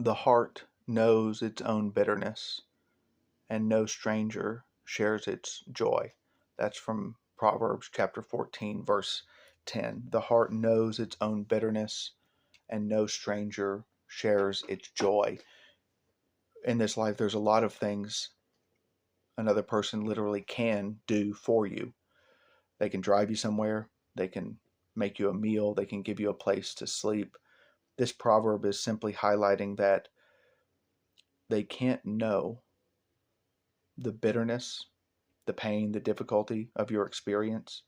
The heart knows its own bitterness, and no stranger shares its joy. That's from Proverbs chapter 14, verse 10. The heart knows its own bitterness, and no stranger shares its joy. In this life, there's a lot of things another person literally can do for you. They can drive you somewhere, they can make you a meal, they can give you a place to sleep. This proverb is simply highlighting that they can't know the bitterness, the pain, the difficulty of your experience,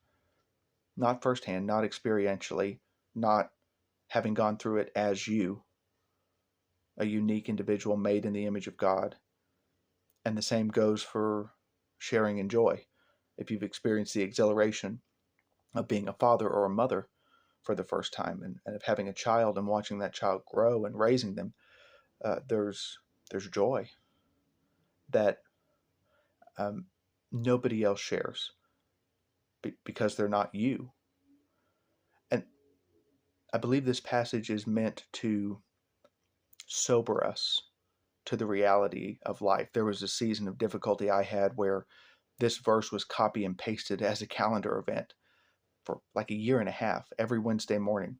not firsthand, not experientially, not having gone through it as you, a unique individual made in the image of God. And the same goes for sharing in joy. If you've experienced the exhilaration of being a father or a mother for the first time, and of having a child and watching that child grow and raising them, there's joy that um, nobody else shares because they're not you. And I believe this passage is meant to sober us to the reality of life. There was a season of difficulty I had where this verse was copy and pasted as a calendar event for like a year and a half. Every Wednesday morning,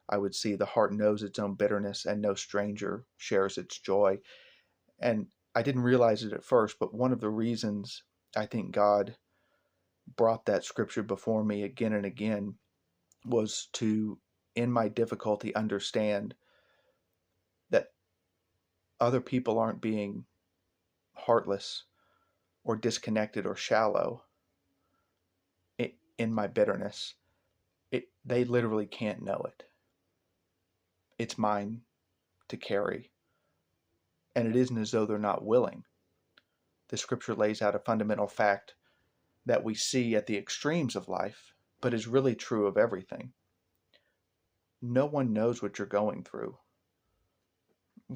I would see the heart knows its own bitterness and no stranger shares its joy. And I didn't realize it at first, but one of the reasons I think God brought that scripture before me again and again was to, in my difficulty, understand that other people aren't being heartless or disconnected or shallow in my bitterness. They literally can't know it. It's mine to carry. And it isn't as though they're not willing. The scripture lays out a fundamental fact that we see at the extremes of life, but is really true of everything. No one knows what you're going through.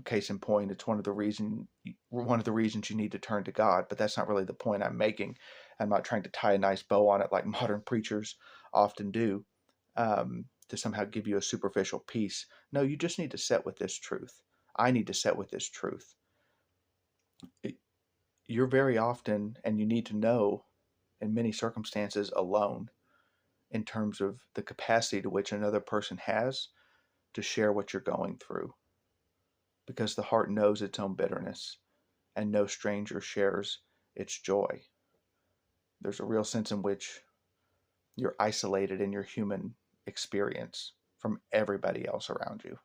Case in point, it's one of the reasons you need to turn to God, but that's not really the point I'm making. I'm not trying to tie a nice bow on it like modern preachers often do, to somehow give you a superficial peace. No, you just need to sit with this truth. I need to sit with this truth. You're very often, and you need to know, in many circumstances, alone in terms of the capacity to which another person has to share what you're going through, because the heart knows its own bitterness and no stranger shares its joy. There's a real sense in which you're isolated in your human experience from everybody else around you.